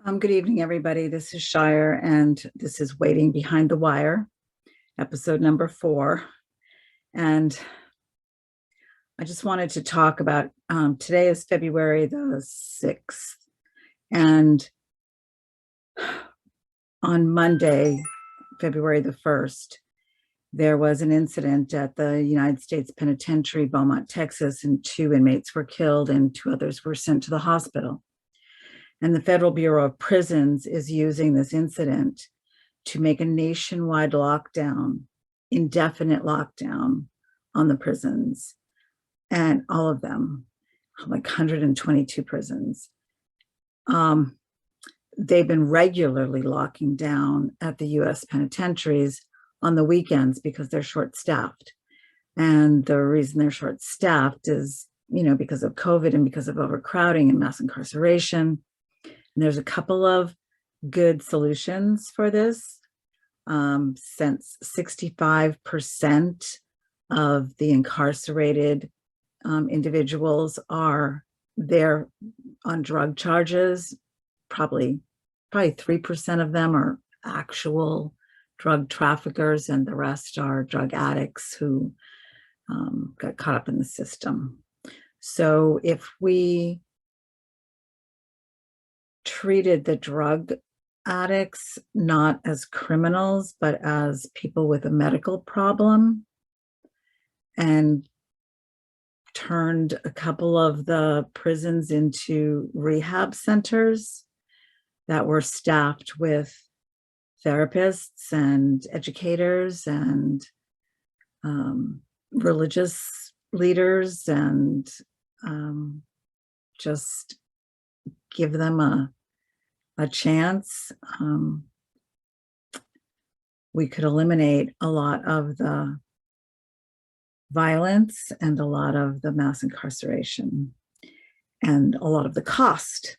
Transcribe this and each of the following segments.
Good evening, everybody. This is Shire, and this is Waiting Behind the Wire, episode number 4. And I just wanted to talk about today is February the 6th. And on Monday, February the 1st, there was an incident at the United States Penitentiary, Beaumont, Texas, and 2 inmates were killed and 2 others were sent to the hospital. And the Federal Bureau of Prisons is using this incident to make a nationwide lockdown, indefinite lockdown on the prisons, and all of them, like 122 prisons. They've been regularly locking down at the US penitentiaries on the weekends because they're short-staffed. And the reason they're short-staffed is, because of COVID and because of overcrowding and mass incarceration. And there's a couple of good solutions for this. Since 65% of the incarcerated individuals are there on drug charges, probably 3% of them are actual drug traffickers, and the rest are drug addicts who got caught up in the system. So if we treated the drug addicts not as criminals, but as people with a medical problem, and turned a couple of the prisons into rehab centers that were staffed with therapists and educators and religious leaders, and just give them a chance, we could eliminate a lot of the violence and a lot of the mass incarceration and a lot of the cost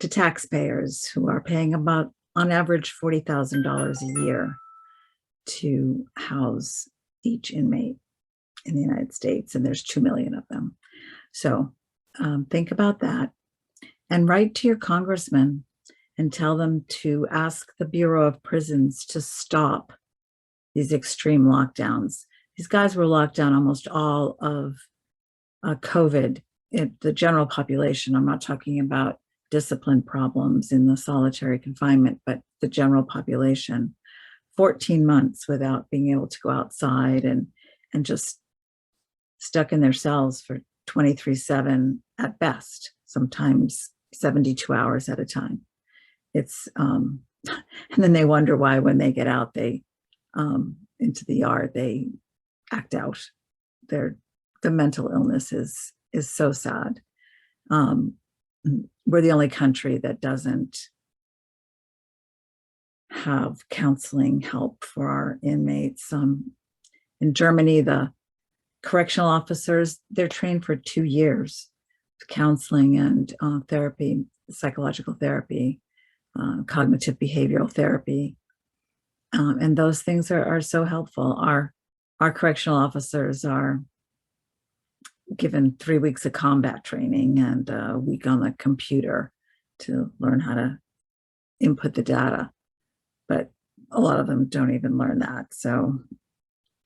to taxpayers, who are paying about, on average, $40,000 a year to house each inmate in the United States, and there's 2 million of them. So think about that. And write to your congressman and tell them to ask the Bureau of Prisons to stop these extreme lockdowns. These guys were locked down almost all of COVID. The general population, I'm not talking about discipline problems in the solitary confinement, but the general population, 14 months without being able to go outside, and just stuck in their cells for 23/7 at best, sometimes 72 hours at a time. It's and then they wonder why when they get out, they into the yard, they act out. The mental illness is so sad. We're the only country that doesn't have counseling help for our inmates. In Germany, the correctional officers, they're trained for 2 years, counseling and therapy, psychological therapy, cognitive behavioral therapy. And those things are so helpful. Our correctional officers are given 3 weeks of combat training and a week on the computer to learn how to input the data. But a lot of them don't even learn that. So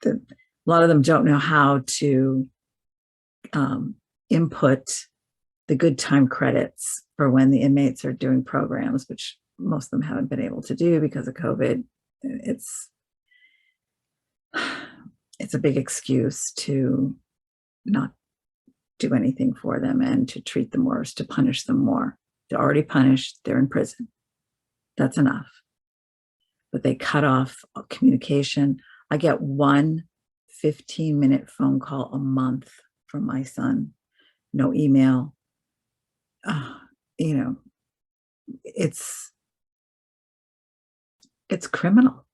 a lot of them don't know how to input the good time credits for when the inmates are doing programs, which most of them haven't been able to do because of COVID. It's a big excuse to not do anything for them and to treat them worse, to punish them more. They're already punished, they're in prison. That's enough. But they cut off communication. I get 1 15-minute phone call a month from my son, no email. It's criminal.